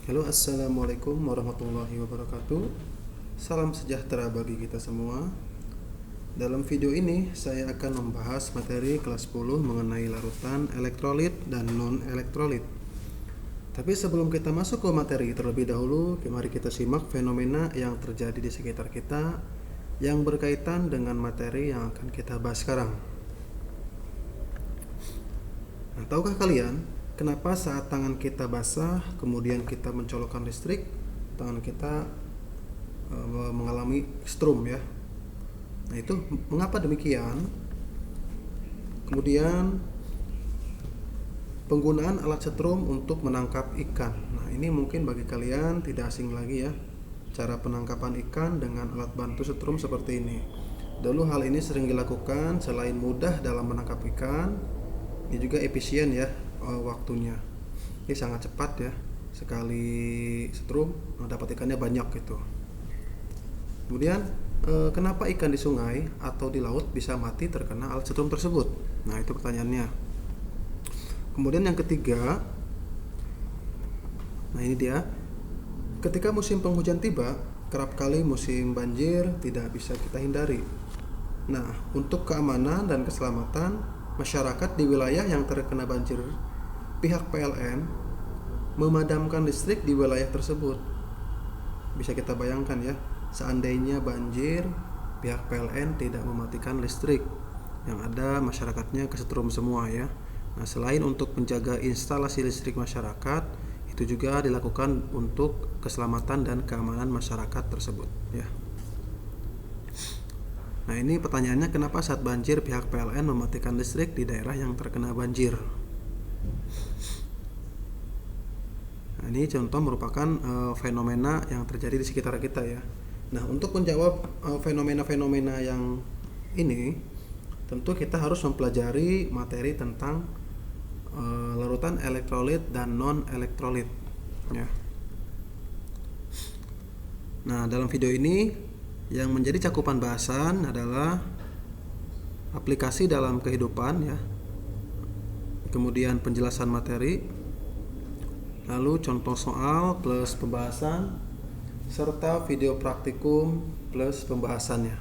Halo, assalamualaikum warahmatullahi wabarakatuh. Salam sejahtera bagi kita semua. Dalam video ini saya akan membahas materi kelas 10 mengenai larutan elektrolit dan non-elektrolit. Tapi sebelum kita masuk ke materi terlebih dahulu, mari kita simak fenomena yang terjadi di sekitar kita yang berkaitan dengan materi yang akan kita bahas sekarang. Nah, tahukah kalian kenapa saat tangan kita basah kemudian kita mencolokkan listrik, tangan kita mengalami strum ya? Nah, itu mengapa demikian? Kemudian penggunaan alat setrum untuk menangkap ikan. Nah, ini mungkin bagi kalian tidak asing lagi ya, cara penangkapan ikan dengan alat bantu setrum seperti ini. Dulu hal ini sering dilakukan. Selain mudah dalam menangkap ikan, ini juga efisien ya waktunya. Ini sangat cepat ya, sekali setrum dapat ikannya banyak gitu. Kemudian kenapa ikan di sungai atau di laut bisa mati terkena alat setrum tersebut? Nah, itu pertanyaannya. Kemudian yang ketiga, nah ini dia, ketika musim penghujan tiba, kerap kali musim banjir tidak bisa kita hindari. Nah, untuk keamanan dan keselamatan masyarakat di wilayah yang terkena banjir, pihak PLN memadamkan listrik di wilayah tersebut. Bisa kita bayangkan ya, seandainya banjir, pihak PLN tidak mematikan listrik, yang ada masyarakatnya kesetrum semua ya. Nah, selain untuk menjaga instalasi listrik masyarakat, itu juga dilakukan untuk keselamatan dan keamanan masyarakat tersebut ya. Nah, ini pertanyaannya, kenapa saat banjir pihak PLN mematikan listrik di daerah yang terkena banjir? Nah, ini contoh merupakan fenomena yang terjadi di sekitar kita ya. Nah, untuk menjawab fenomena-fenomena yang ini, tentu kita harus mempelajari materi tentang larutan elektrolit dan non-elektrolit ya. Nah, dalam video ini yang menjadi cakupan bahasan adalah aplikasi dalam kehidupan ya, kemudian penjelasan materi, lalu contoh soal plus pembahasan, serta video praktikum plus pembahasannya.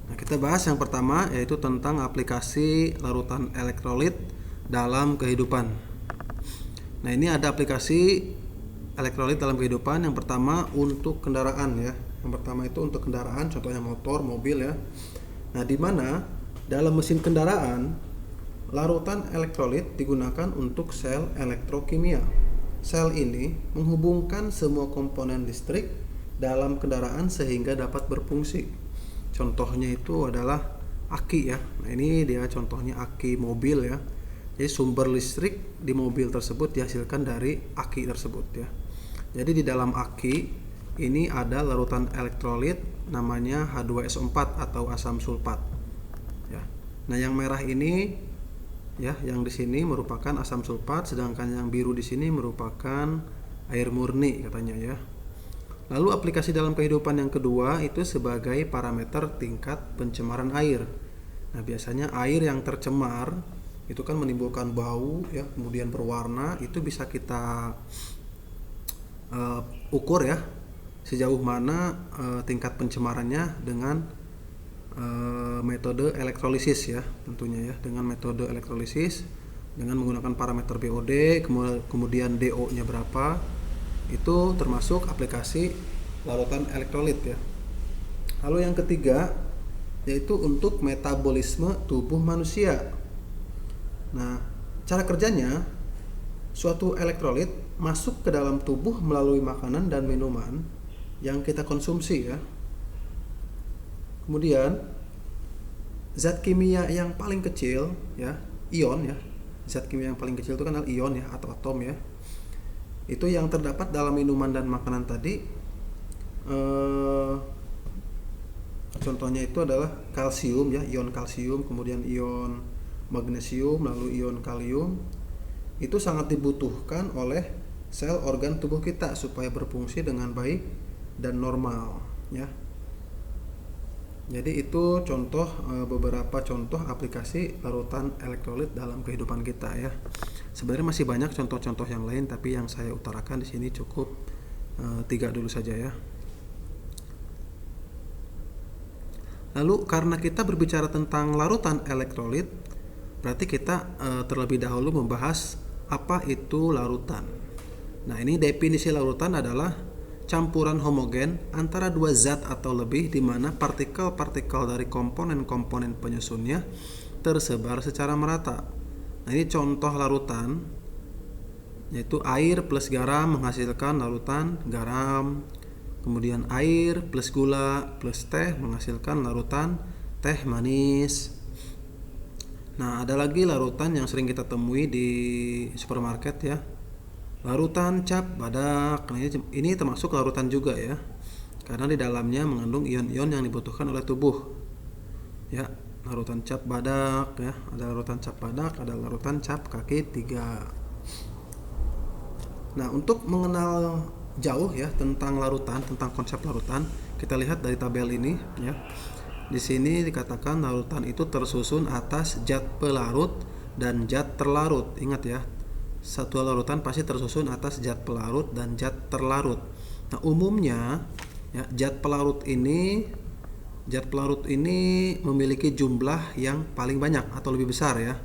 Nah, kita bahas yang pertama, yaitu tentang aplikasi larutan elektrolit dalam kehidupan. Nah, ini ada aplikasi elektrolit dalam kehidupan. Yang pertama untuk kendaraan ya. Yang pertama itu untuk kendaraan, contohnya motor, mobil ya. Nah, di mana dalam mesin kendaraan larutan elektrolit digunakan untuk sel elektrokimia. Sel ini menghubungkan semua komponen listrik dalam kendaraan sehingga dapat berfungsi. Contohnya itu adalah aki ya. Nah, ini dia contohnya aki mobil ya. Jadi sumber listrik di mobil tersebut dihasilkan dari aki tersebut ya. Jadi di dalam aki ini ada larutan elektrolit namanya H2SO4 atau asam sulfat ya. Nah, yang merah ini ya, yang di sini merupakan asam sulfat, sedangkan yang biru di sini merupakan air murni katanya ya. Lalu aplikasi dalam kehidupan yang kedua itu sebagai parameter tingkat pencemaran air. Nah, biasanya air yang tercemar itu kan menimbulkan bau ya, kemudian berwarna. Itu bisa kita ukur ya, sejauh mana tingkat pencemarannya dengan metode elektrolisis ya, tentunya ya, dengan metode elektrolisis dengan menggunakan parameter BOD, kemudian DO nya berapa. Itu termasuk aplikasi larutan elektrolit ya. Lalu yang ketiga yaitu untuk metabolisme tubuh manusia. Nah, cara kerjanya, suatu elektrolit masuk ke dalam tubuh melalui makanan dan minuman yang kita konsumsi ya. Kemudian zat kimia yang paling kecil ya, ion ya. Zat kimia yang paling kecil itu kan ion ya, atau atom ya. Itu yang terdapat dalam minuman dan makanan tadi. Contohnya itu adalah kalsium ya, ion kalsium, kemudian ion magnesium, lalu ion kalium. Itu sangat dibutuhkan oleh sel organ tubuh kita supaya berfungsi dengan baik dan normal ya. Jadi itu contoh beberapa contoh aplikasi larutan elektrolit dalam kehidupan kita ya. Sebenarnya masih banyak contoh-contoh yang lain, tapi yang saya utarakan di sini cukup 3 dulu saja ya. Lalu karena kita berbicara tentang larutan elektrolit, berarti kita terlebih dahulu membahas apa itu larutan. Nah, ini definisi larutan adalah campuran homogen antara dua zat atau lebih di mana partikel-partikel dari komponen-komponen penyusunnya tersebar secara merata. Nah, ini contoh larutan, yaitu air plus garam menghasilkan larutan garam. Kemudian air plus gula plus teh menghasilkan larutan teh manis. Nah, ada lagi larutan yang sering kita temui di supermarket ya. Larutan cap badak. Nah, ini termasuk larutan juga ya. Karena di dalamnya mengandung ion-ion yang dibutuhkan oleh tubuh. Ya, larutan cap badak ya. Ada larutan cap badak, ada larutan cap kaki 3. Nah, untuk mengenal jauh ya tentang larutan, tentang konsep larutan, kita lihat dari tabel ini ya. Di sini dikatakan larutan itu tersusun atas zat pelarut dan zat terlarut. Ingat ya, satu larutan pasti tersusun atas zat pelarut dan zat terlarut. Nah, umumnya ya zat pelarut ini memiliki jumlah yang paling banyak atau lebih besar ya,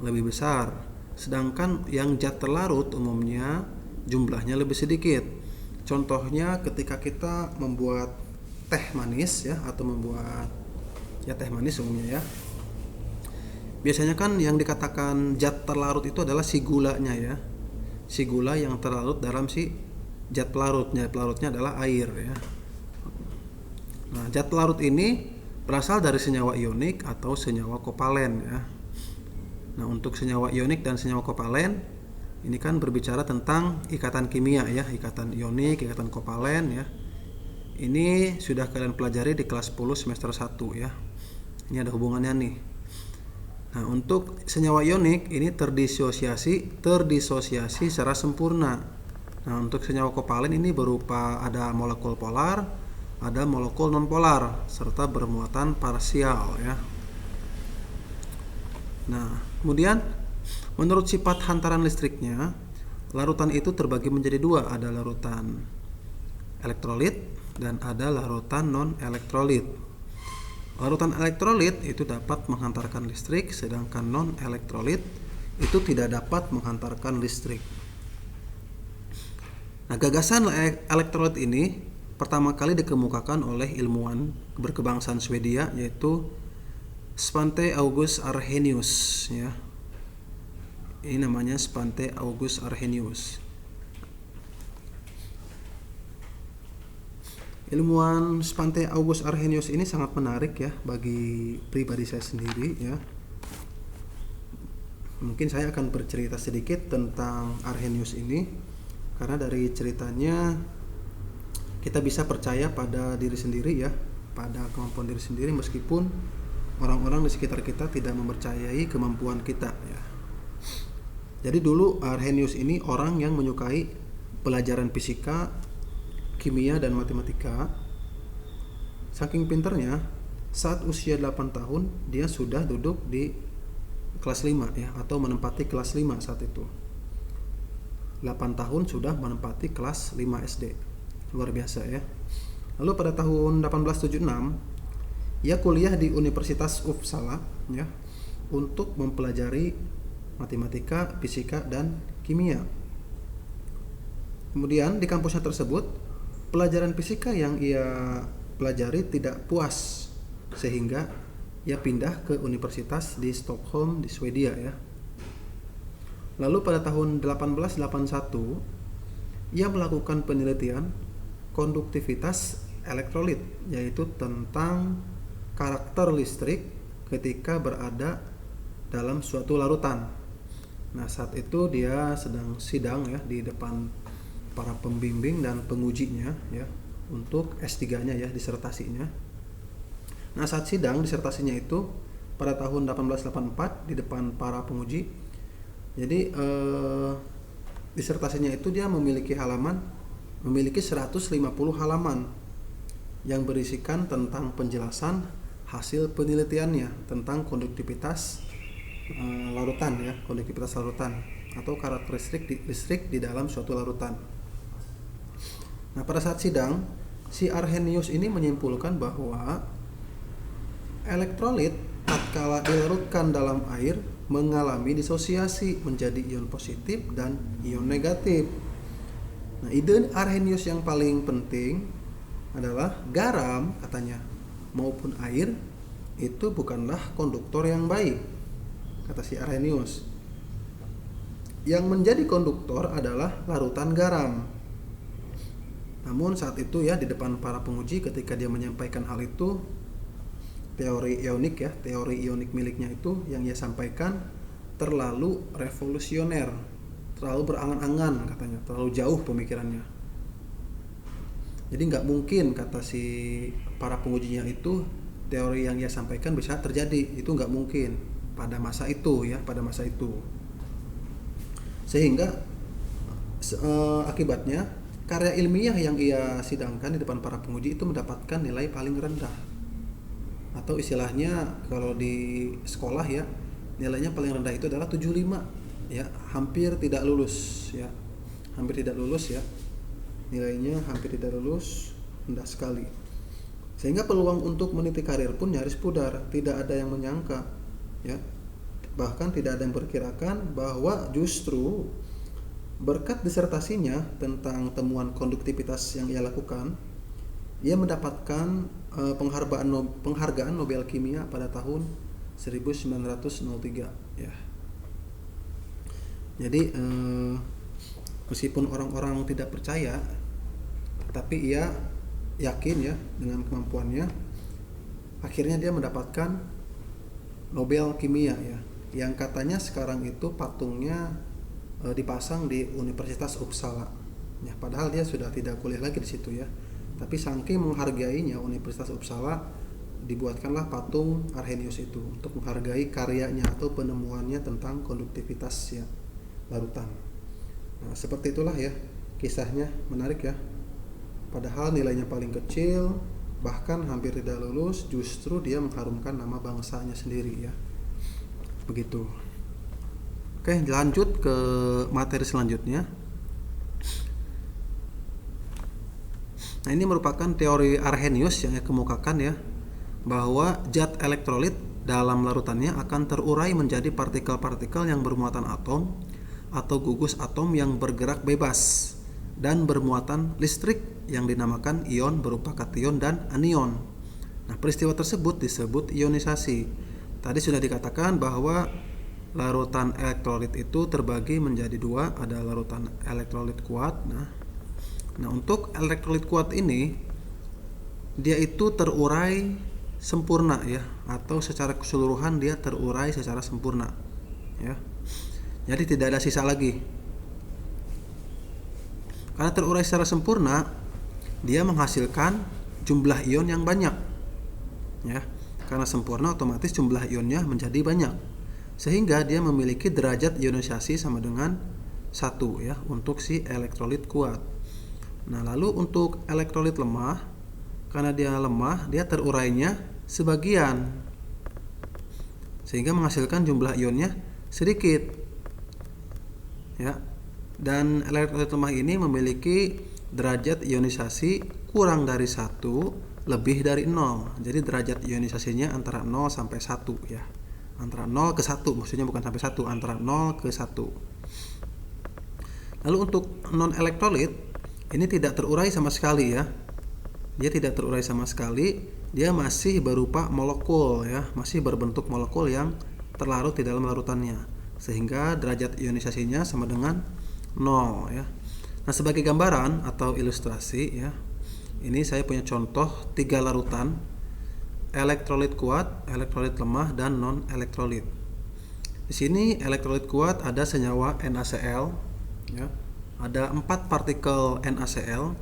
lebih besar. Sedangkan yang zat terlarut umumnya jumlahnya lebih sedikit. Contohnya ketika kita membuat teh manis ya, atau membuat ya teh manis umumnya ya. Biasanya kan yang dikatakan zat terlarut itu adalah si gulanya ya. Si gula yang terlarut dalam si zat pelarutnya. Pelarutnya adalah air ya. Nah, zat pelarut ini berasal dari senyawa ionik atau senyawa kovalen ya. Nah, untuk senyawa ionik dan senyawa kovalen ini kan berbicara tentang ikatan kimia ya, ikatan ionik, ikatan kovalen ya. Ini sudah kalian pelajari di kelas 10 semester 1 ya. Ini ada hubungannya nih. Nah, untuk senyawa ionik ini terdisosiasi secara sempurna. Nah, untuk senyawa kovalen ini berupa ada molekul polar, ada molekul nonpolar, serta bermuatan parsial ya. Nah, kemudian menurut sifat hantaran listriknya, larutan itu terbagi menjadi 2, ada larutan elektrolit dan ada larutan non-elektrolit. Larutan elektrolit itu dapat menghantarkan listrik, sedangkan non-elektrolit itu tidak dapat menghantarkan listrik. Nah, gagasan elektrolit ini pertama kali dikemukakan oleh ilmuwan berkebangsaan Swedia, yaitu Svante August Arrhenius ya. Ini namanya Svante August Arrhenius. Ilmuwan Svante August Arrhenius ini sangat menarik ya bagi pribadi saya sendiri ya. Mungkin saya akan bercerita sedikit tentang Arrhenius ini, karena dari ceritanya kita bisa percaya pada diri sendiri ya, pada kemampuan diri sendiri meskipun orang-orang di sekitar kita tidak mempercayai kemampuan kita ya. Jadi dulu Arrhenius ini orang yang menyukai pelajaran fisika, kimia dan matematika. Saking pinternya, saat usia 8 tahun dia sudah duduk di kelas 5 ya, atau menempati kelas 5 saat itu. 8 tahun sudah menempati kelas 5 SD. Luar biasa ya. Lalu pada tahun 1876 ia kuliah di Universitas Uppsala ya, untuk mempelajari matematika, fisika dan kimia. Kemudian di kampusnya tersebut, pelajaran fisika yang ia pelajari tidak puas, sehingga ia pindah ke universitas di Stockholm di Swedia ya. Lalu pada tahun 1881 ia melakukan penelitian konduktivitas elektrolit, yaitu tentang karakter listrik ketika berada dalam suatu larutan. Nah, saat itu dia sedang sidang ya di depan para pembimbing dan pengujinya ya, untuk S3-nya ya, disertasinya. Nah, saat sidang disertasinya itu pada tahun 1884 di depan para penguji. Jadi disertasinya itu dia memiliki 150 halaman yang berisikan tentang penjelasan hasil penelitiannya tentang konduktivitas larutan ya, konduktivitas larutan atau karakteristik listrik di dalam suatu larutan. Nah, pada saat sidang, si Arrhenius ini menyimpulkan bahwa elektrolit tatkala dilarutkan dalam air mengalami disosiasi menjadi ion positif dan ion negatif. Nah, ide Arrhenius yang paling penting adalah garam, katanya, maupun air itu bukanlah konduktor yang baik, kata si Arrhenius. Yang menjadi konduktor adalah larutan garam. Namun saat itu ya, di depan para penguji ketika dia menyampaikan hal itu, teori ionik miliknya itu yang ia sampaikan terlalu revolusioner, terlalu berangan-angan katanya, terlalu jauh pemikirannya. Jadi nggak mungkin, kata si para pengujinya itu, teori yang ia sampaikan bisa terjadi, itu nggak mungkin pada masa itu ya, pada masa itu. Sehingga akibatnya karya ilmiah yang ia sidangkan di depan para penguji itu mendapatkan nilai paling rendah, atau istilahnya kalau di sekolah ya, nilainya paling rendah itu adalah 75 ya, hampir tidak lulus ya, nilainya hampir tidak lulus, rendah sekali. Sehingga peluang untuk meniti karir pun nyaris pudar. Tidak ada yang menyangka ya, bahkan tidak ada yang perkirakan bahwa justru berkat disertasinya tentang temuan konduktivitas yang ia lakukan, ia mendapatkan penghargaan Nobel Kimia pada tahun 1903 ya. Jadi meskipun orang-orang tidak percaya, tapi ia yakin ya dengan kemampuannya, akhirnya dia mendapatkan Nobel Kimia ya, yang katanya sekarang itu patungnya dipasang di Universitas Uppsala ya, padahal dia sudah tidak kuliah lagi di situ ya, tapi saking menghargainya Universitas Uppsala, dibuatkanlah patung Arrhenius itu untuk menghargai karyanya atau penemuannya tentang konduktivitas ya larutan. Nah, seperti itulah ya kisahnya, menarik ya, padahal nilainya paling kecil, bahkan hampir tidak lulus, justru dia mengharumkan nama bangsanya sendiri ya, begitu. Oke, lanjut ke materi selanjutnya. Nah, ini merupakan teori Arrhenius yang ia kemukakan ya, bahwa zat elektrolit dalam larutannya akan terurai menjadi partikel-partikel yang bermuatan atom atau gugus atom yang bergerak bebas dan bermuatan listrik yang dinamakan ion berupa kation dan anion. Nah, peristiwa tersebut disebut ionisasi. Tadi sudah dikatakan bahwa larutan elektrolit itu terbagi menjadi dua, ada larutan elektrolit kuat. Nah, untuk elektrolit kuat ini dia itu terurai sempurna ya, atau secara keseluruhan dia terurai secara sempurna ya. Jadi tidak ada sisa lagi. Karena terurai secara sempurna, dia menghasilkan jumlah ion yang banyak ya. Karena sempurna otomatis jumlah ionnya menjadi banyak, sehingga dia memiliki derajat ionisasi sama dengan 1 ya untuk si elektrolit kuat. Nah, lalu untuk elektrolit lemah, karena dia lemah, dia terurainya sebagian, sehingga menghasilkan jumlah ionnya sedikit ya. Dan elektrolit lemah ini memiliki derajat ionisasi kurang dari 1, lebih dari 0. Jadi derajat ionisasinya antara 0 sampai 1 ya. Antara 0 ke 1, maksudnya bukan sampai 1, antara 0 ke 1. Lalu untuk non elektrolit ini tidak terurai sama sekali ya. Dia tidak terurai sama sekali, dia masih berupa molekul ya, masih berbentuk molekul yang terlarut di dalam larutannya, sehingga derajat ionisasinya sama dengan 0 ya. Nah, sebagai gambaran atau ilustrasi ya, ini saya punya contoh 3 larutan: elektrolit kuat, elektrolit lemah, dan non elektrolit. Di sini elektrolit kuat ada senyawa NaCl ya. Ada 4 partikel NaCl,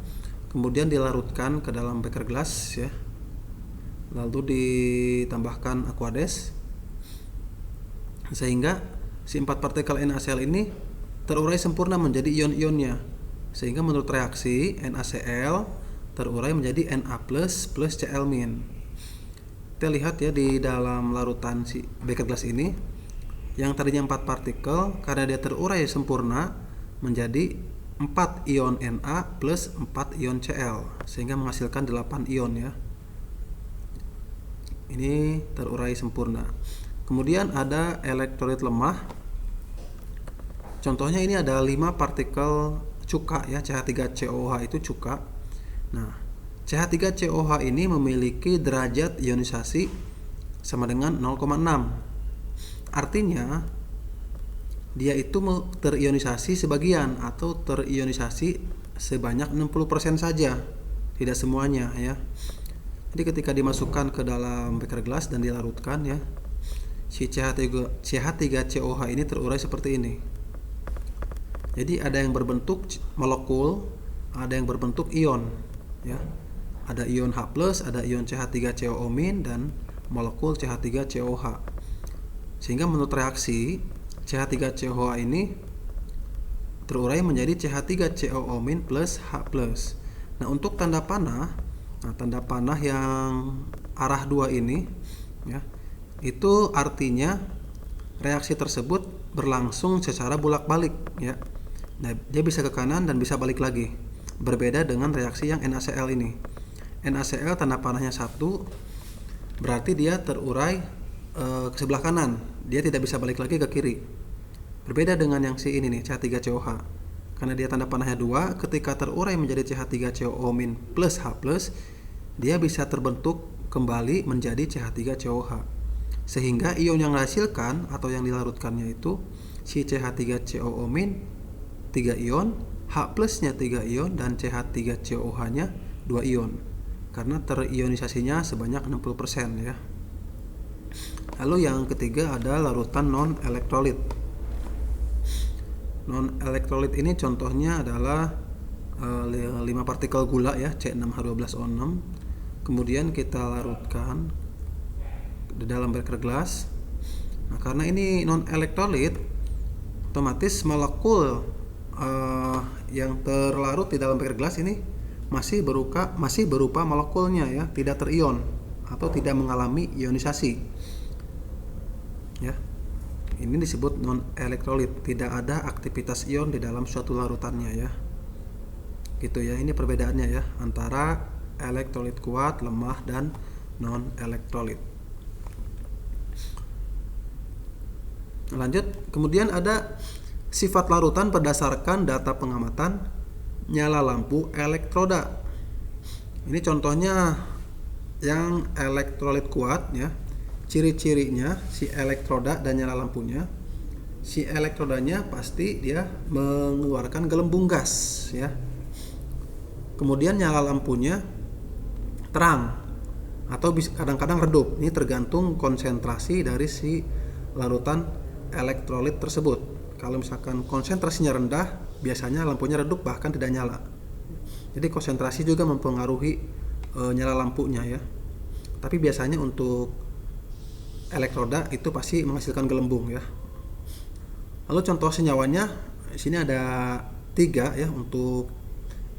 kemudian dilarutkan ke dalam beker gelas ya. Lalu ditambahkan Aquades, sehingga si 4 partikel NaCl ini terurai sempurna menjadi ion-ionnya. Sehingga menurut reaksi NaCl terurai menjadi Na+ plus Cl-. Kita lihat ya di dalam larutan si Becker glass ini, yang tadinya 4 partikel, karena dia terurai sempurna menjadi 4 ion Na plus 4 ion Cl, sehingga menghasilkan 8 ion ya. Ini terurai sempurna. Kemudian ada elektrolit lemah. Contohnya ini ada 5 partikel cuka ya, CH3COH itu cuka. Nah, CH3COH ini memiliki derajat ionisasi sama dengan 0,6. Artinya dia itu terionisasi sebagian atau terionisasi sebanyak 60% saja, tidak semuanya ya. Jadi ketika dimasukkan ke dalam beker gelas dan dilarutkan ya, si CH3COH ini terurai seperti ini. Jadi ada yang berbentuk molekul, ada yang berbentuk ion ya. Ada ion H+, ada ion CH3COO- dan molekul CH3COH. Sehingga menurut reaksi CH3COH ini terurai menjadi CH3COO- plus H+. Nah, untuk tanda panah, tanda panah yang arah 2 ini ya, itu artinya reaksi tersebut berlangsung secara bolak-balik ya. Nah, dia bisa ke kanan dan bisa balik lagi. Berbeda dengan reaksi yang NaCl ini. NaCl tanda panahnya 1, berarti dia terurai ke sebelah kanan, dia tidak bisa balik lagi ke kiri. Berbeda dengan yang si ini nih, CH3COH. Karena dia tanda panahnya 2, ketika terurai menjadi CH3COO- plus H+, dia bisa terbentuk kembali menjadi CH3COH. Sehingga ion yang dihasilkan atau yang dilarutkannya itu si CH3COO- 3 ion, H+-nya 3 ion, dan CH3COH-nya 2 ion. Karena terionisasinya sebanyak 60% ya. Lalu yang ketiga ada larutan non-elektrolit. Non-elektrolit ini contohnya adalah 5 partikel gula ya, C6H12O6. Kemudian kita larutkan di dalam beker gelas. Nah, karena ini non-elektrolit, otomatis molekul yang terlarut di dalam beker gelas ini masih berupa molekulnya ya, tidak terion atau tidak mengalami ionisasi ya. Ini disebut non elektrolit, tidak ada aktivitas ion di dalam suatu larutannya ya, gitu ya. Ini perbedaannya ya antara elektrolit kuat, lemah, dan non elektrolit. Lanjut, kemudian ada sifat larutan berdasarkan data pengamatan nyala lampu elektroda. Ini contohnya yang elektrolit kuat ya. Ciri-cirinya si elektroda dan nyala lampunya. Si elektrodanya pasti dia mengeluarkan gelembung gas ya. Kemudian nyala lampunya terang atau kadang-kadang redup. Ini tergantung konsentrasi dari si larutan elektrolit tersebut. Kalau misalkan konsentrasinya rendah, biasanya lampunya redup bahkan tidak nyala. Jadi konsentrasi juga mempengaruhi nyala lampunya ya. Tapi biasanya untuk elektroda itu pasti menghasilkan gelembung ya. Lalu contoh senyawanya, di sini ada 3 ya. Untuk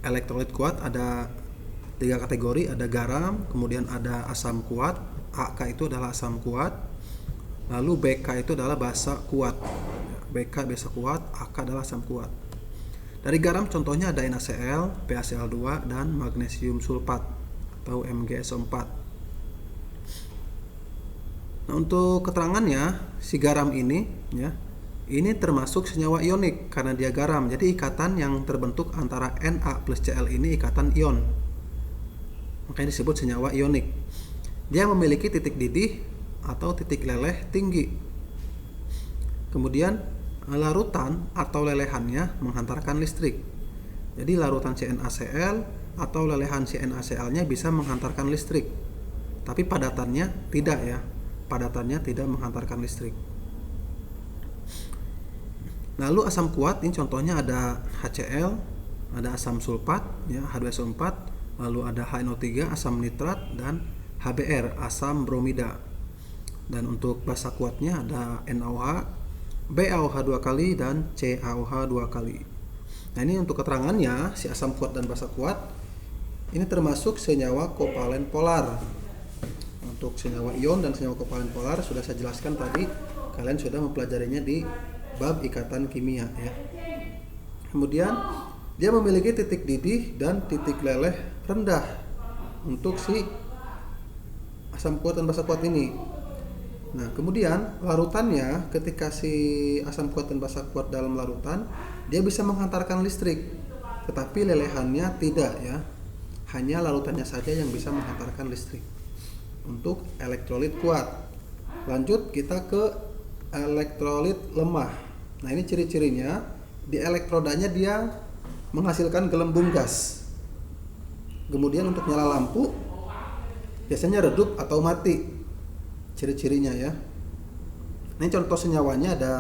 elektrolit kuat ada 3 kategori, ada garam, kemudian ada asam kuat, AK itu adalah asam kuat, lalu BK itu adalah basa kuat. BK basa kuat, AK adalah asam kuat. Dari garam contohnya ada NaCl, PaCl2, dan magnesium sulfat atau MgSO4. Nah, untuk keterangannya, si garam ini ya, ini termasuk senyawa ionik karena dia garam. Jadi ikatan yang terbentuk antara Na plus Cl ini ikatan ion. Makanya disebut senyawa ionik. Dia memiliki titik didih atau titik leleh tinggi. Kemudian larutan atau lelehannya menghantarkan listrik. Jadi larutan CnACl atau lelehan CnACl-nya bisa menghantarkan listrik. Tapi padatannya tidak ya. Padatannya tidak menghantarkan listrik. Lalu asam kuat ini contohnya ada HCl, ada asam sulfat ya, H2SO4, lalu ada HNO3 asam nitrat, dan HBr asam bromida. Dan untuk basa kuatnya ada NaOH, BaOH 2 kali, dan CaOH 2 kali. Nah, ini untuk keterangannya si asam kuat dan basa kuat ini termasuk senyawa kovalen polar. Untuk Untuk senyawa ion dan senyawa kovalen polar sudah saya jelaskan tadi, kalian sudah mempelajarinya di bab ikatan kimia ya. Kemudian dia memiliki titik didih dan titik leleh rendah untuk si asam kuat dan basa kuat ini. Nah, kemudian larutannya, ketika si asam kuat dan basa kuat dalam larutan, dia bisa menghantarkan listrik, tetapi lelehannya tidak ya. Hanya larutannya saja yang bisa menghantarkan listrik untuk elektrolit kuat. Lanjut kita ke elektrolit lemah. Nah, ini ciri-cirinya, di elektrodanya dia menghasilkan gelembung gas. Kemudian untuk nyala lampu biasanya redup atau mati. Ciri-cirinya ya. Ini contoh senyawanya ada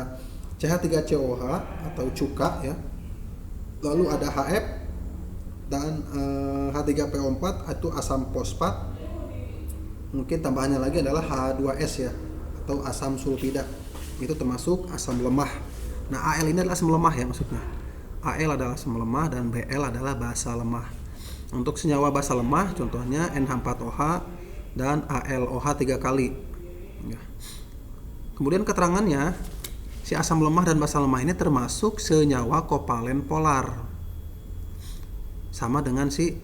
CH3COH atau cuka ya. Lalu ada HF dan H3PO4 itu asam fosfat. Mungkin tambahannya lagi adalah H2S ya atau asam sulfida. Itu termasuk asam lemah. Nah, Al ini adalah asam lemah ya maksudnya. Al adalah asam lemah dan Bl adalah basa lemah. Untuk senyawa basa lemah contohnya NH4OH dan AlOH 3 kali. Ya. Kemudian keterangannya, si asam lemah dan basa lemah ini termasuk senyawa kovalen polar. Sama dengan si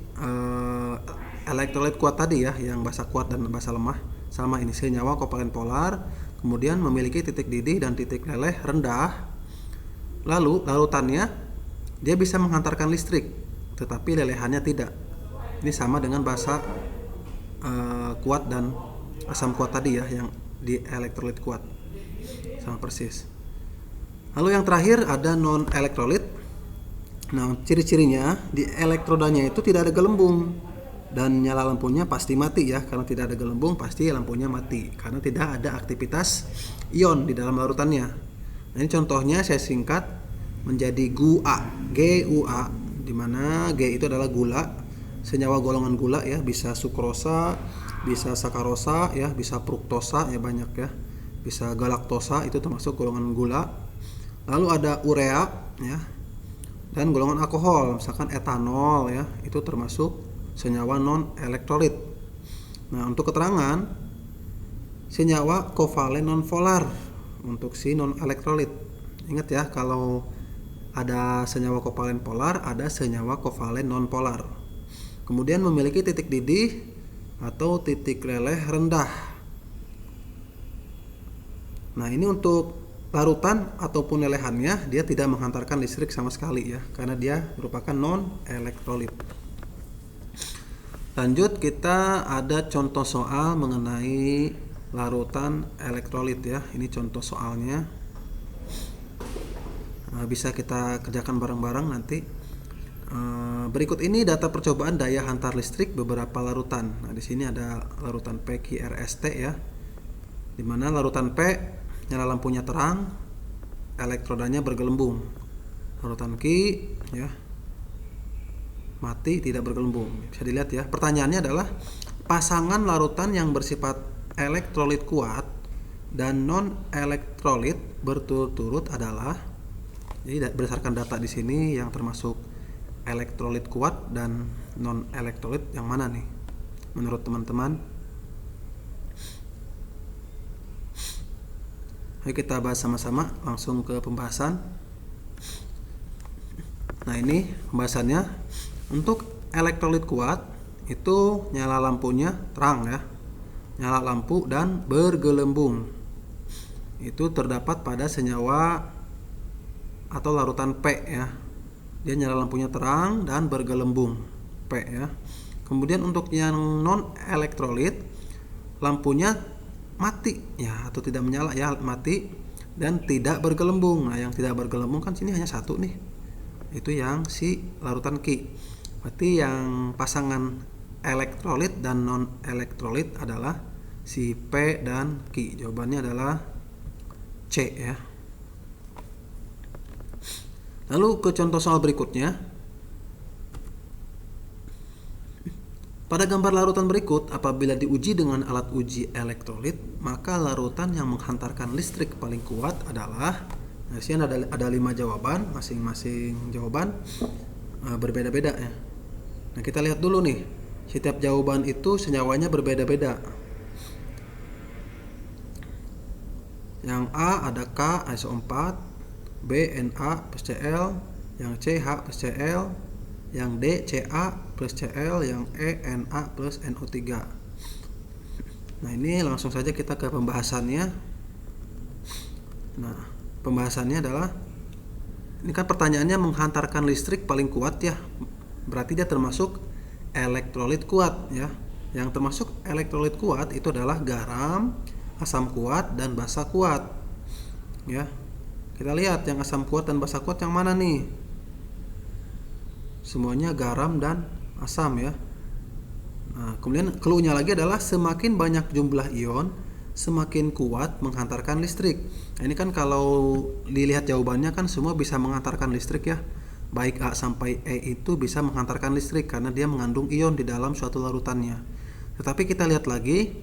elektrolit kuat tadi ya, yang basa kuat dan basa lemah. Sama ini senyawa kovalen polar, kemudian memiliki titik didih dan titik leleh rendah. Lalu larutannya dia bisa menghantarkan listrik, tetapi lelehannya tidak. Ini sama dengan basa kuat dan asam kuat tadi ya, yang di elektrolit kuat. Sama persis. Lalu yang terakhir ada non elektrolit. Nah, ciri-cirinya di elektrodanya itu tidak ada gelembung dan nyala lampunya pasti mati ya. Karena tidak ada gelembung pasti lampunya mati karena tidak ada aktivitas ion di dalam larutannya. Nah, ini contohnya saya singkat menjadi GUA, di mana G itu adalah gula, senyawa golongan gula ya, bisa sukrosa, bisa sakarosa ya, bisa fruktosa ya, banyak ya, bisa galaktosa, itu termasuk golongan gula. Lalu ada urea ya, dan golongan alkohol misalkan etanol ya, itu termasuk senyawa non elektrolit. Nah, untuk keterangan senyawa kovalen non polar untuk si non elektrolit. Ingat ya, kalau ada senyawa kovalen polar, ada senyawa kovalen non polar. Kemudian memiliki titik didih atau titik leleh rendah. Nah, ini untuk larutan ataupun lelehannya dia tidak menghantarkan listrik sama sekali ya, karena dia merupakan non elektrolit. Lanjut, kita ada contoh soal mengenai larutan elektrolit ya. Ini contoh soalnya. Bisa kita kerjakan bareng-bareng nanti. Berikut ini data percobaan daya hantar listrik beberapa larutan. Nah, di sini ada larutan PQRST ya, di mana larutan P nyala lampunya terang, elektrodanya bergelembung. Larutan Q ya mati, tidak bergelembung. Bisa dilihat ya. Pertanyaannya adalah pasangan larutan yang bersifat elektrolit kuat dan non elektrolit berturut-turut adalah. Jadi berdasarkan data di sini yang termasuk elektrolit kuat dan non elektrolit yang mana nih menurut teman-teman? Ayo kita bahas sama-sama, langsung ke pembahasan. Nah, ini pembahasannya. Untuk elektrolit kuat itu nyala lampunya terang ya, nyala lampu dan bergelembung. Itu terdapat pada senyawa atau larutan P ya. Dia nyala lampunya terang dan bergelembung, P ya. Kemudian untuk yang non elektrolit, lampunya mati ya, atau tidak menyala ya, mati dan tidak bergelembung. Nah, yang tidak bergelembung kan sini hanya satu nih, itu yang si larutan Q. Berarti yang pasangan elektrolit dan non elektrolit adalah si P dan Q. Jawabannya adalah C ya. Lalu ke contoh soal berikutnya. Pada gambar larutan berikut, apabila diuji dengan alat uji elektrolit, maka larutan yang menghantarkan listrik paling kuat adalah. Nah, di sini ada 5 jawaban, masing-masing jawaban berbeda-beda ya. Nah, kita lihat dulu nih, setiap jawaban itu senyawanya berbeda-beda. Yang A ada K SO4, B Na plus Cl, yang C H plus Cl, yang D Ca plus Cl, yang E Na plus NO3. Nah, ini langsung saja kita ke pembahasannya. Nah, pembahasannya adalah, ini kan pertanyaannya menghantarkan listrik paling kuat ya. Berarti dia termasuk elektrolit kuat ya. Yang termasuk elektrolit kuat itu adalah garam, asam kuat, dan basa kuat. Ya. Kita lihat yang asam kuat dan basa kuat yang mana nih? Semuanya garam dan asam ya. Nah, kemudian clue-nya lagi adalah semakin banyak jumlah ion, semakin kuat menghantarkan listrik. Nah, ini kan kalau dilihat jawabannya kan semua bisa menghantarkan listrik ya. Baik A sampai E itu bisa menghantarkan listrik karena dia mengandung ion di dalam suatu larutannya. Tetapi kita lihat lagi,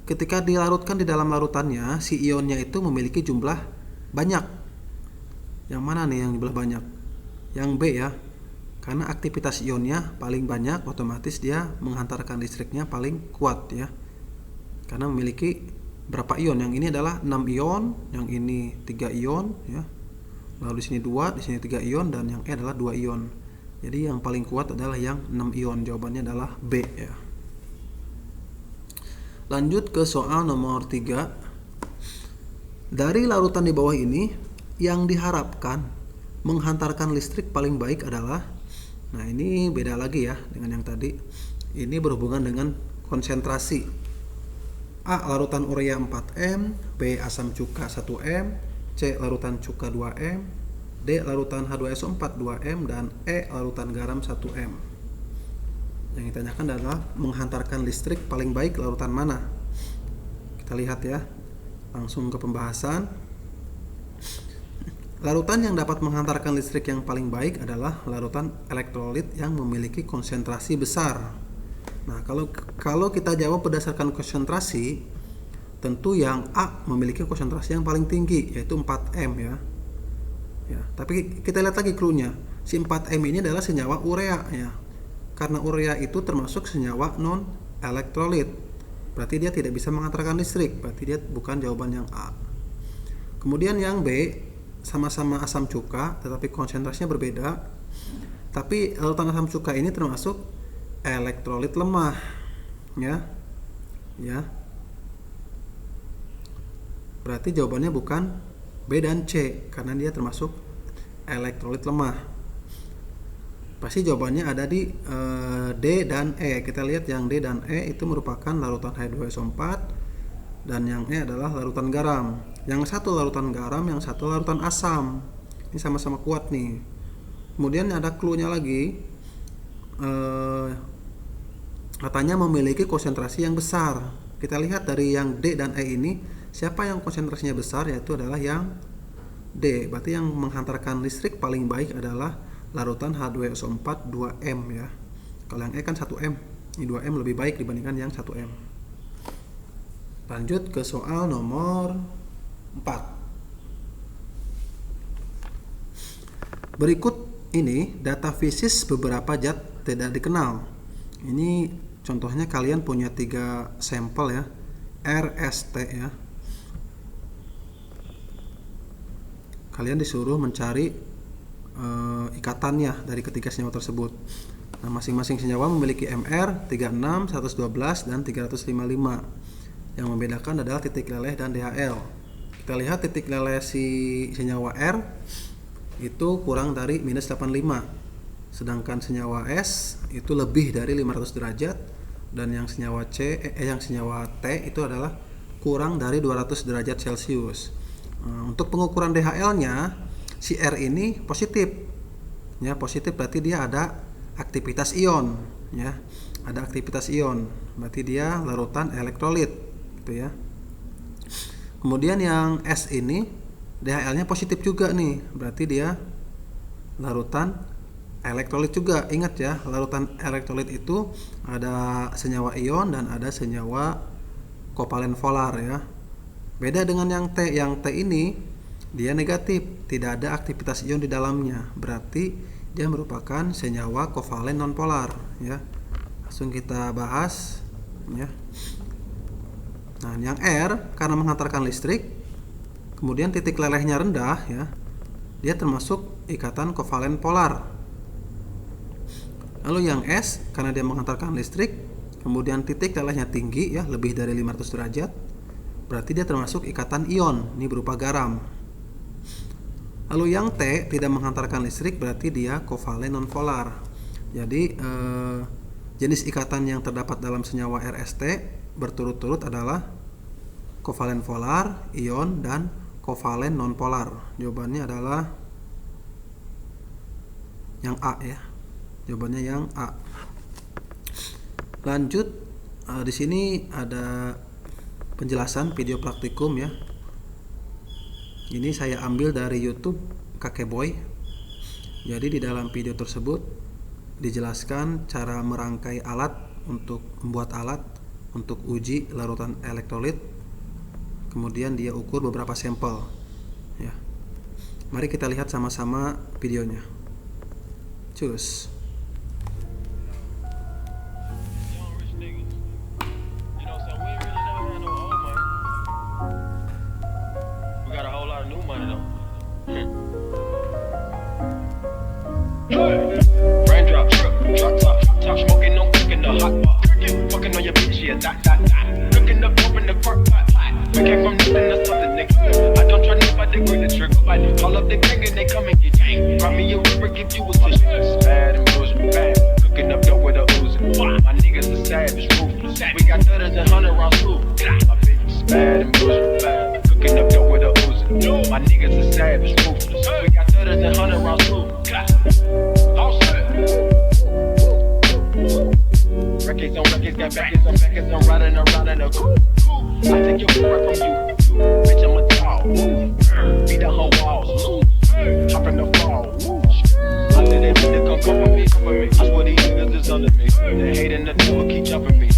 ketika dilarutkan di dalam larutannya, si ionnya itu memiliki jumlah banyak. Yang mana nih yang jumlah banyak? Yang B ya. Karena aktivitas ionnya paling banyak, otomatis dia menghantarkan listriknya paling kuat ya. Karena memiliki berapa ion? Yang ini adalah 6 ion, yang ini 3 ion ya. Lalu di sini 2, di sini 3 ion, dan yang E adalah 2 ion. Jadi yang paling kuat adalah yang 6 ion. Jawabannya adalah B ya. Lanjut ke soal nomor 3. Dari larutan di bawah ini, yang diharapkan menghantarkan listrik paling baik adalah, nah ini beda lagi ya dengan yang tadi. Ini berhubungan dengan konsentrasi. A. Larutan urea 4M, B. Asam cuka 1M, C. Larutan cuka 2M, D. Larutan H2SO4 2M, dan E. Larutan garam 1M. Yang ditanyakan adalah menghantarkan listrik paling baik larutan mana? Kita lihat ya, langsung ke pembahasan. Larutan yang dapat menghantarkan listrik yang paling baik adalah larutan elektrolit yang memiliki konsentrasi besar. Nah, kalau kita jawab berdasarkan konsentrasi, tentu yang A memiliki konsentrasi yang paling tinggi, yaitu 4M ya. Ya, tapi kita lihat lagi clue-nya. Si 4M ini adalah senyawa urea ya. Karena urea itu termasuk senyawa non elektrolit. Berarti dia tidak bisa menghantarkan listrik. Berarti dia bukan jawaban yang A. Kemudian yang B, sama-sama asam cuka tetapi konsentrasinya berbeda. Tapi larutan asam cuka ini termasuk elektrolit lemah ya. Ya. Berarti jawabannya bukan B dan C karena dia termasuk elektrolit lemah. Pasti jawabannya ada di D dan E. Kita lihat yang D dan E itu merupakan larutan H2SO4 dan yang E adalah larutan garam. Yang satu larutan garam, yang satu larutan asam. Ini sama-sama kuat nih. Kemudian ada clue-nya lagi. Katanya memiliki konsentrasi yang besar. Kita lihat dari yang D dan E ini, siapa yang konsentrasinya besar, yaitu adalah yang D. Berarti yang menghantarkan listrik paling baik adalah larutan H2SO4 2M ya. Kalau yang E kan 1M. Ini 2M lebih baik dibandingkan yang 1M. Lanjut ke soal nomor 4. Berikut ini data fisis beberapa zat tidak dikenal. Ini contohnya kalian punya 3 sampel ya. R, S, T ya. Kalian disuruh mencari ikatannya dari ketiga senyawa tersebut. Nah, masing-masing senyawa memiliki MR 36, 112, dan 355. Yang membedakan adalah titik leleh dan DHL. Kita lihat titik leleh si senyawa R itu kurang dari minus 85. Sedangkan senyawa S itu lebih dari 500 derajat, dan yang senyawa yang senyawa T itu adalah kurang dari 200 derajat Celcius. Untuk pengukuran DHL-nya, si R ini positif. Ya, positif berarti dia ada aktivitas ion, ya. Ada aktivitas ion. Berarti dia larutan elektrolit, gitu ya. Kemudian yang S ini DHL-nya positif juga nih. Berarti dia larutan elektrolit juga. Ingat ya, larutan elektrolit itu ada senyawa ion dan ada senyawa kovalen polar ya. Beda dengan yang T. Yang T ini dia negatif, tidak ada aktivitas ion di dalamnya. Berarti dia merupakan senyawa kovalen nonpolar ya. Langsung kita bahas ya. Nah, yang R karena menghantarkan listrik, kemudian titik lelehnya rendah ya, dia termasuk ikatan kovalen polar. Lalu yang S karena dia menghantarkan listrik, kemudian titik lelehnya tinggi ya, lebih dari 500 derajat, berarti dia termasuk ikatan ion, ini berupa garam. Lalu yang T tidak menghantarkan listrik, berarti dia kovalen nonpolar. Jadi jenis ikatan yang terdapat dalam senyawa RST berturut-turut adalah kovalen polar, ion, dan kovalen nonpolar. Jawabannya adalah yang A ya. Jawabannya yang A. Lanjut, di sini ada penjelasan video praktikum ya. Ini saya ambil dari YouTube Kakeboy. Jadi di dalam video tersebut dijelaskan cara merangkai alat untuk membuat alat untuk uji larutan elektrolit. Kemudian dia ukur beberapa sampel ya. Mari kita lihat sama-sama videonya. Cus. Raindrop, drop top, top smoking, no cooking the hot pot. Fucking on your bitch, yeah, that. Cooking up dope in the crock pot. We came from nothing to something, nigga. I don't try nobody, grip the trigger. Call up the gang and they come and get gang. Grab me a river, give you a fish. Bad and bullshit, bad. Cooking up dope with a Uzi. My niggas are savage, ruthless. We got 30s and 100 rounds too. My bitch bad and bullshit, bad. Cooking up dope with a Uzi. My niggas are savage, ruthless. We got 30s and 100 rounds too. Records on records, got backers on backers, I'm riding around in a coupe. I take your foot right from you, bitch, I'm a dog. Beat the whole walls, hop in the fall. I let that nigga come for me. I swear these niggas is under me. They hating the devil keep jumping me.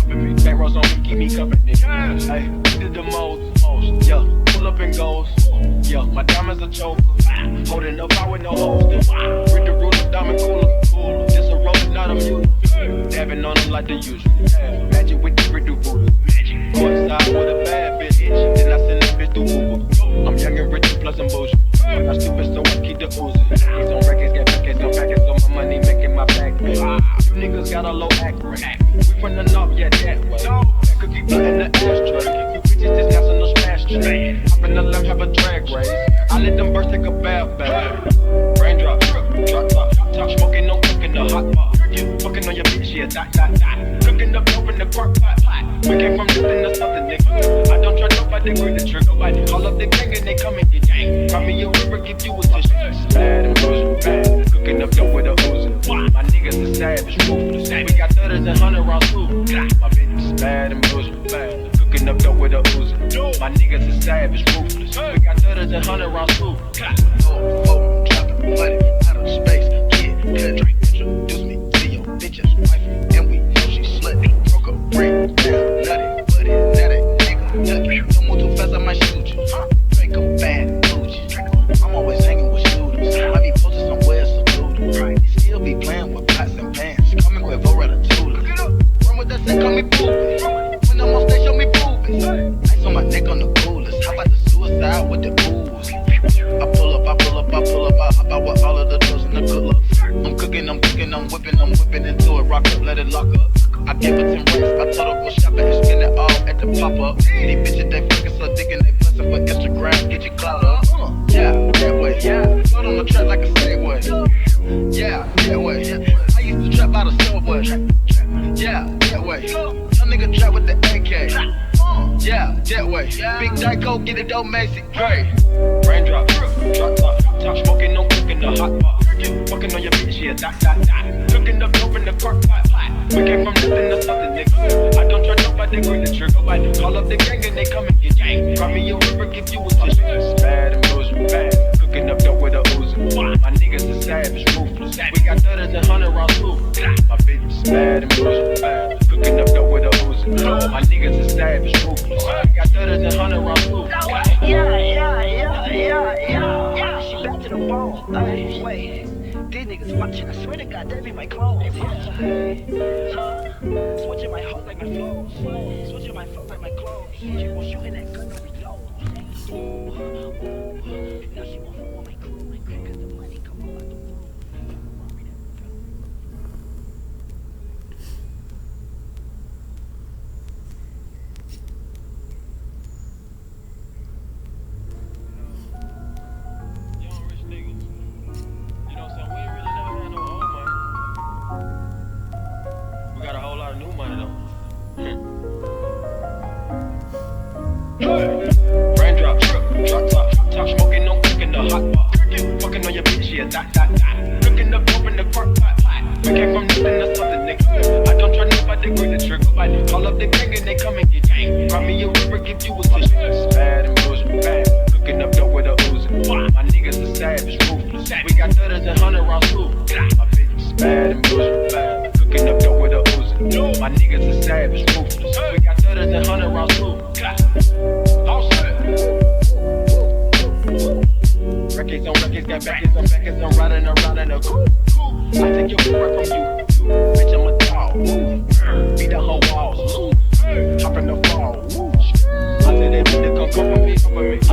Back rows on me, keep me company. Hey, did the most, yeah. Pull up and goes, yeah. My diamonds a choker, holding up out with no hoes. Read the ruler, diamond cooler. This a roller, not a mule. Dabbing on them like the usual. Magic with the riddle ruler. Go inside with a bad bitch, then I send that bitch through Google. I'm young and rich and plus I'm bullshit. I'm stupid, so I keep the oozing. He's on records, got packets on packets, so my money making my back pay. You niggas got a low act rate. We from the north, yeah, that way. That cookie blunt in the ashtray. You bitches just got some no smash tray. Hop in the limb, have a drag race. I let them birds take a bath. Raindrop, drop top, smoking, no cooking the hot pot. Fucking on your bitch, yeah, that. Cooking up dope in the crock pot. We came from nothing to something, nigga. I don't try nobody, grip the trigger. Call up the gang and they come and get gang. Grab me a river, give you a fish. Bad and bullshit, bad. Cooking up dope with a Uzi. My niggas are savage, ruthless. We got 30s and 100 rounds too. My bitch is bad and bullshit, bad. Cooking up dope with a Uzi. My niggas are savage, ruthless. We got 30s and 100 rounds too. Dropping money out of space. Kid, country, introduce me. Bitches, wife, and we know she slutty. Broke a break down, nutty, buddy, natty, nigga, nutty. Don't move too fast, I might shoot you. Drink a bad bougie. I'm always hanging with shooters. I be posted somewhere secluded. Still be playing with pots and pans. Call me Quavo Ratatouille. Run with that shit, call me Poopy. When I'm on stage, show me boobies. Ice on my neck on the coolest. How about the suicide with the ooze? I pull up, I hop out with all of the tools in the cooler. I'm cooking, I'm cooking, I'm whipping into it, rock up, let it lock up. I give it 10 racks, I told her go shopping and spend it all at the pop-up. These bitches, they fucking so dick and they bustin' for Instagram, get your clout up. Yeah, that way, yeah. Float on the track like a Segway. Yeah, that way. I used to trap out of Subway. Yeah, that way. Young nigga trap with the AK. Yeah, that way. Big Dyko, get it, don't Macy. Hey. Raindrop, drop top, smoking, no cooking the hot pot. Fucking on your bitch, yeah, that. Cooking up dope in the crock pot. We came from nothing to something, nigga. I don't try nobody, grip the trigger. Call up the gang and they come and get gang. Grab me a river, give you a fish. Bad and bullshit, bad. Cooking up dope with a Uzi. My niggas are savage, ruthless. We got 30s and 100 rounds too. My bitch is bad and bullshit, bad. Cooking up dope with a Uzi. My niggas are savage, ruthless. We got 30s and 100 rounds too. Yeah. She back to the the ball. Ay, wait, these niggas watching. I swear to God, they be my clothes. Switching my hoe like my flows. Switching my flow like my clothes. She was shooting that gun, no reload. Now she won't fuck with my crew. Cause the money come up out the room. Young rich niggas. You know what I'm saying? We ain't really never had no old money. We got a whole lot of new money though. Raindrop, drop top, top smoking, no cooking the hot pot. Fucking on your bitch, yeah, that. Cooking up dope in the crock pot. We came from nothing to something, nigga. I don't try nobody, grip the trigger. Call up the gang and they come and get gang. Grab me a river, give you a fish. Bad and bullshit, bad. Cooking up dope with a Uzi. My niggas are savage, ruthless. We got 30s and 100 rounds too. My bitch is bad and bullshit, bad. Cooking up dope with a Uzi. My niggas are savage, ruthless. We got 30s and 100 rounds too. All set. Records on records, got backers on backers. I'm riding around in a coupe. I take your breath from you. Bitch, I'm a dog. Beat the whole walls. Hop in the fall. I said that bitch come for me. I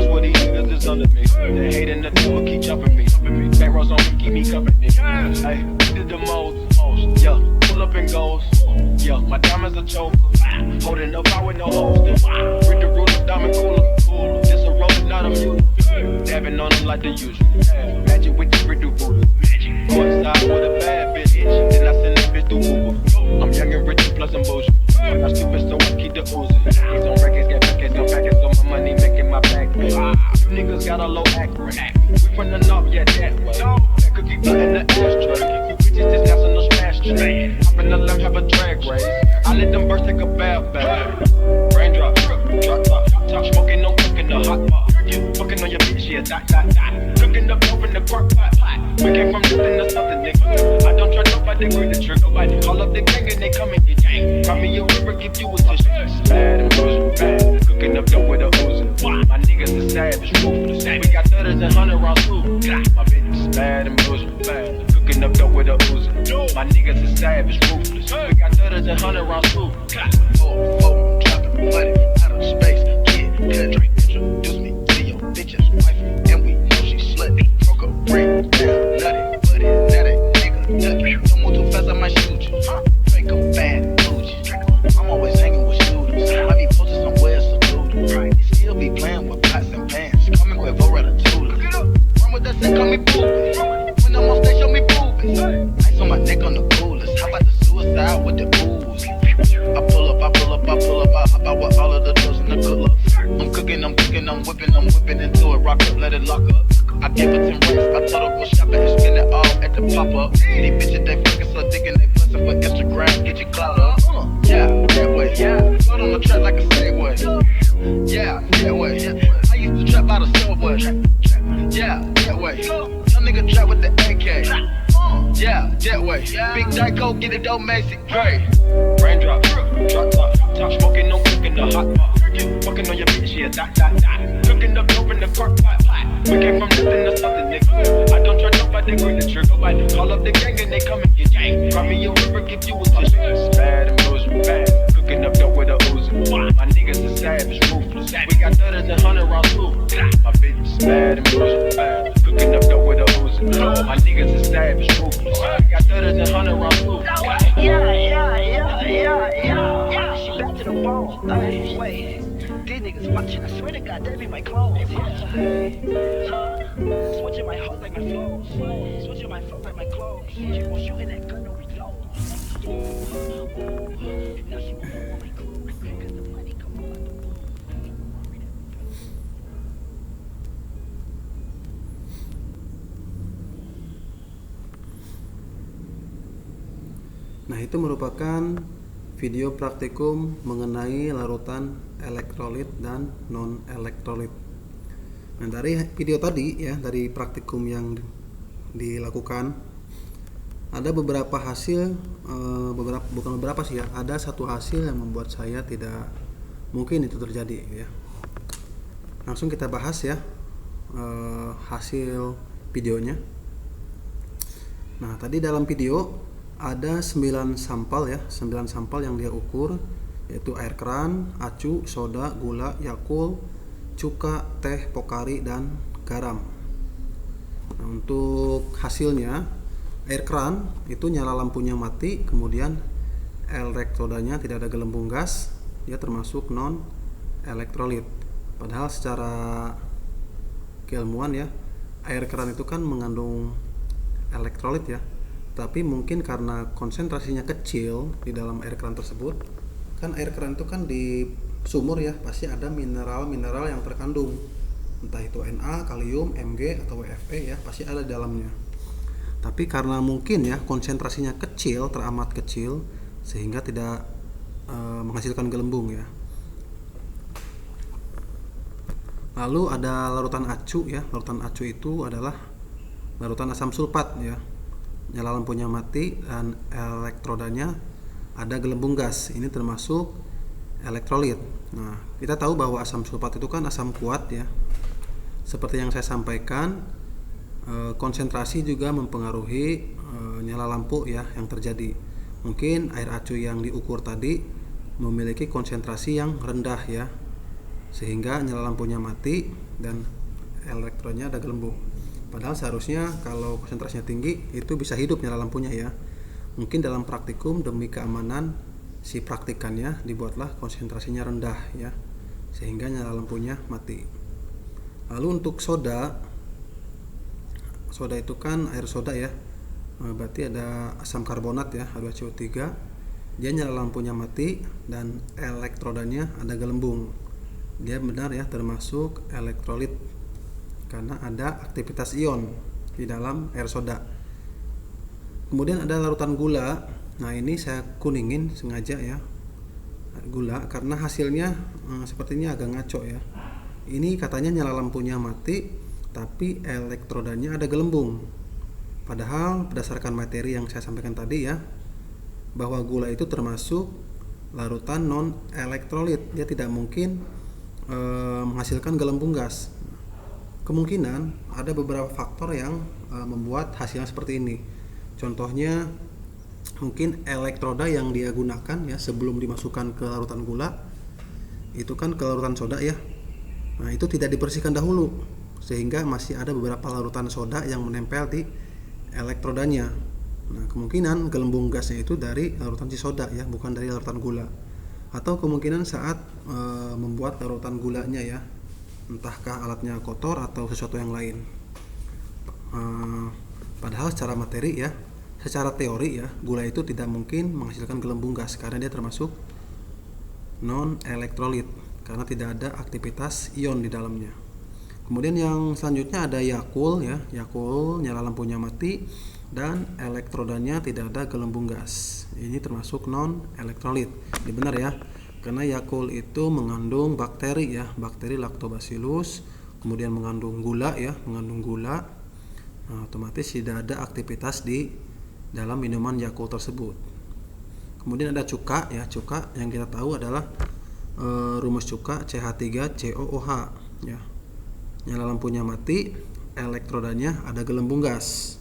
swear these niggas is under me. They hating the devil keep jumping me. Back rows on me, keep me company. Hey, did the most. Yeah, pull up and goes. Yeah, my diamonds a choker. Holding up out with no holster. Read the ruler, diamond cooler. This a roller, not a mule. Dabbing on them like the usual. Magic with the brick do voodoo. Go inside with a bad bitch. Then I send that bitch through Uber. I'm young and rich and plus I'm bullshit. I'm not stupid, so I keep the oozing. He's on records, got packets on packets, so my money making my back pay. You niggas got a low act rate. We from the north, yeah, that way. That cookie blunt in the ashtray. You bitches just dancing no smash tray. Hop in the limb, have a drag race. I let them birds take a bath. Raindrop, drop top smoking, no cooking the hot pot. You fucking on your bitch, yeah, that. Cooking up dope in the crock pot. We came from nothing to something, nigga. I don't try nobody, grip the trigger. Call up the gang and they come and get gang. Grab me a river, give you a fish. Bad and bullshit, bad. Cooking up dope with a Uzi. My niggas are savage, ruthless. We got 30s and 100 rounds too. My bitch is bad and bullshit, bad. Cooking up dope with a Uzi. My niggas are savage, ruthless. We got 30s and 100 rounds too. Four, dropping money out of space. Kid, drink, introduce me to your bitch's wife, and we know she slutty. Broke a break down, nutty, buddy, nutty, nigga, nutty. Don't move too fast, I might shoot you. Drink a bad bougie. I'm always hanging with shooters. I be posted somewhere secluded. Still be playing with pots and pans. Call me Quavo Ratatouille. Run with that shit, call me Boobie. When I'm on stage, show me boobies. Ice on my neck on the coolest. How about the suicide with the booze? I pull up, I hop out with all of the doors in the cooler. I'm cooking, I'm whipping into it, rock up, let it lock up. I give her 10 racks, I told her go shopping and spend it all at the pop-up. These bitches, they fucking so dick and they bustin' for Instagram, get your clout up. Yeah, that way, yeah. Float on the track like a Segway. Yeah, that way. I used to trap out of subway. Yeah, that way. Young nigga trap with the AK. Yeah, that way. Big Dyko, get it, don't Macy, Dre. Raindrop, drop top smoking, no cooking the hot pot. Fucking on your bitch, yeah, that. Cooking up dope in the crock pot. We came from nothing to something, nigga. I don't try nobody, grip the trigger. Call up the gang and they come and get gang. Grab me a river, give you a fish. Bad and bullshit, bad. Cooking up dope with a Uzi. My niggas are savage, ruthless. We got 30s and 100 rounds too. My bitch is bad and bullshit, bad. Cooking up dope with a Uzi. My niggas are savage, ruthless. We got 30s and 100 rounds too. Yeah. She back to the bone. Ay, wait, these niggas watching. I swear to God, they be my clothes. Switching my hoe like my flows. Switching my flow like my clothes. She was shooting that gun, no reload. Now she won't fuck with my crew. Cause the money come up out the blue. Nah, itu merupakan video praktikum mengenai larutan elektrolit dan non-elektrolit. Nah, dari video tadi ya, dari praktikum yang dilakukan, ada beberapa hasil, bukan beberapa sih ya, ada satu hasil yang membuat saya tidak mungkin itu terjadi ya. Langsung kita bahas ya, hasil videonya. Nah, tadi dalam video ada 9 sampel ya, 9 sampel yang dia ukur, yaitu air keran, acu, soda, gula, Yakult, cuka, teh, pokari, dan garam. Nah, untuk hasilnya, air keran itu nyala lampunya mati, kemudian elektrodanya tidak ada gelembung gas, dia termasuk non elektrolit. Padahal secara keilmuan ya, air keran itu kan mengandung elektrolit ya, tapi mungkin karena konsentrasinya kecil di dalam air keran tersebut, kan air keran itu kan di sumur ya, pasti ada mineral-mineral yang terkandung, entah itu Na, kalium, Mg atau WFE ya, pasti ada di dalamnya. Tapi karena mungkin ya konsentrasinya kecil, teramat kecil, sehingga tidak menghasilkan gelembung ya. Lalu ada larutan acu ya, larutan acu itu adalah larutan asam sulfat ya, nyala lampunya mati dan elektrodanya ada gelembung gas, ini termasuk elektrolit. Nah, kita tahu bahwa asam sulfat itu kan asam kuat ya. Seperti yang saya sampaikan, konsentrasi juga mempengaruhi nyala lampu ya yang terjadi. Mungkin air acu yang diukur tadi memiliki konsentrasi yang rendah ya, sehingga nyala lampunya mati dan elektronnya ada gelembung. Padahal seharusnya kalau konsentrasinya tinggi itu bisa hidup nyala lampunya ya. Mungkin dalam praktikum demi keamanan si praktikannya dibuatlah konsentrasinya rendah ya, sehingga nyala lampunya mati. Lalu untuk soda itu kan air soda ya, berarti ada asam karbonat ya, H2CO3. Dia nyala lampunya mati dan elektrodanya ada gelembung. Dia benar ya termasuk elektrolit karena ada aktivitas ion di dalam air soda. Kemudian ada larutan gula. Nah, ini saya kuningin sengaja ya, gula, karena hasilnya sepertinya agak ngaco ya. Ini katanya nyala lampunya mati tapi elektrodanya ada gelembung. Padahal berdasarkan materi yang saya sampaikan tadi ya, bahwa gula itu termasuk larutan non elektrolit, dia tidak mungkin menghasilkan gelembung gas. Kemungkinan ada beberapa faktor yang membuat hasilnya seperti ini. Contohnya mungkin elektroda yang dia gunakan ya sebelum dimasukkan ke larutan gula, itu kan ke larutan soda ya. Nah, itu tidak dibersihkan dahulu, sehingga masih ada beberapa larutan soda yang menempel di elektrodanya. Nah, kemungkinan gelembung gasnya itu dari larutan si soda ya, bukan dari larutan gula. Atau kemungkinan saat membuat larutan gulanya ya, entahkah alatnya kotor atau sesuatu yang lain. Padahal secara materi ya, secara teori ya, gula itu tidak mungkin menghasilkan gelembung gas karena dia termasuk non elektrolit karena tidak ada aktivitas ion di dalamnya. Kemudian yang selanjutnya ada Yakult ya, Yakult nyala lampunya mati dan elektrodanya tidak ada gelembung gas. Ini termasuk non elektrolit. Ini benar ya, karena Yakult itu mengandung bakteri ya, bakteri Lactobacillus, kemudian mengandung gula ya, mengandung gula. Nah, otomatis tidak ada aktivitas di dalam minuman Yakult tersebut. Kemudian ada cuka ya, cuka yang kita tahu adalah rumus cuka CH3COOH ya. Nyala lampunya mati, elektrodanya ada gelembung gas.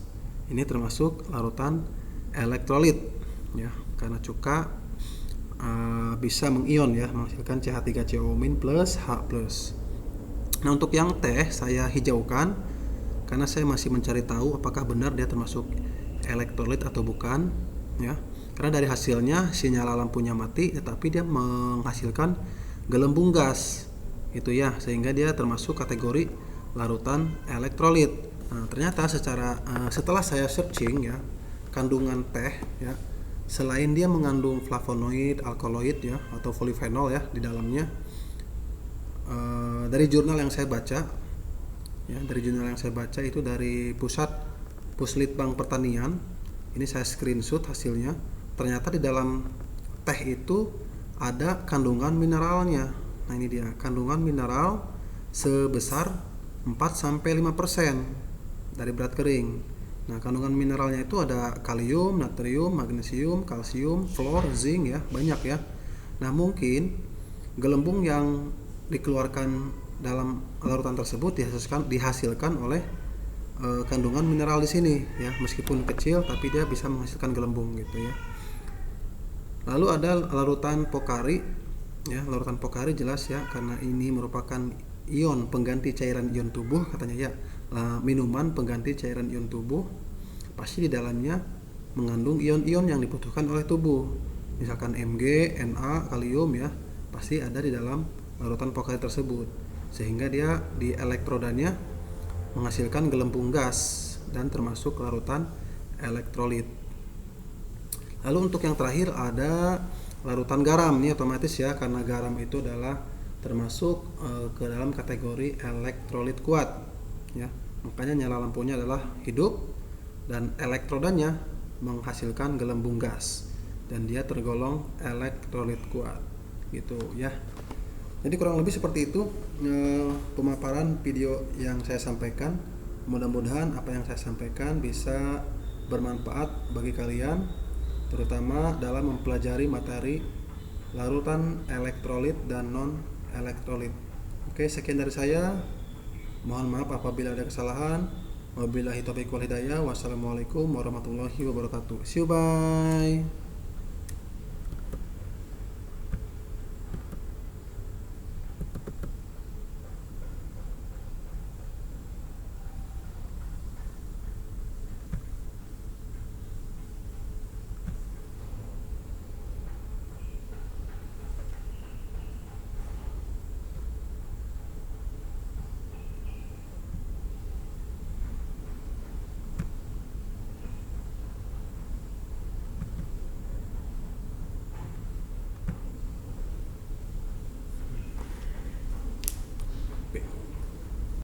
Ini termasuk larutan elektrolit ya, karena cuka bisa mengion ya, menghasilkan CH3CO- plus H+. Nah, untuk yang teh saya hijaukan karena saya masih mencari tahu apakah benar dia termasuk elektrolit atau bukan ya. Karena dari hasilnya si nyala lampunya mati tetapi dia menghasilkan gelembung gas itu ya, sehingga dia termasuk kategori larutan elektrolit. Nah, ternyata setelah saya searching ya kandungan teh ya, selain dia mengandung flavonoid, alkaloid ya atau polifenol ya di dalamnya, dari jurnal yang saya baca ya, itu dari Puslitbang Pertanian. Ini saya screenshot hasilnya. Ternyata di dalam teh itu ada kandungan mineralnya. Nah, ini dia kandungan mineral sebesar 4-5% dari berat kering. Nah, kandungan mineralnya itu ada kalium, natrium, magnesium, kalsium, fluor, zinc ya, banyak ya. Nah, mungkin gelembung yang dikeluarkan dalam larutan tersebut dihasilkan oleh kandungan mineral di sini ya, meskipun kecil tapi dia bisa menghasilkan gelembung gitu ya. Lalu ada larutan Pocari ya, larutan Pocari jelas ya, karena ini merupakan ion pengganti cairan ion tubuh katanya ya. Minuman pengganti cairan ion tubuh pasti di dalamnya mengandung ion-ion yang dibutuhkan oleh tubuh, misalkan Mg, Na, kalium ya, pasti ada di dalam larutan Pocari tersebut, sehingga dia di elektrodanya menghasilkan gelembung gas dan termasuk larutan elektrolit. Lalu untuk yang terakhir ada larutan garam, ini otomatis ya, karena garam itu adalah termasuk ke dalam kategori elektrolit kuat ya, makanya nyala lampunya adalah hidup dan elektrodanya menghasilkan gelembung gas dan dia tergolong elektrolit kuat gitu ya. Jadi kurang lebih seperti itu pemaparan video yang saya sampaikan. Mudah-mudahan apa yang saya sampaikan bisa bermanfaat bagi kalian, terutama dalam mempelajari materi larutan elektrolit dan non elektrolit. Oke, sekian dari saya. Mohon maaf apabila ada kesalahan. Wabillahi taufiq wal hidayah. Wassalamualaikum warahmatullahi wabarakatuh. See you, bye.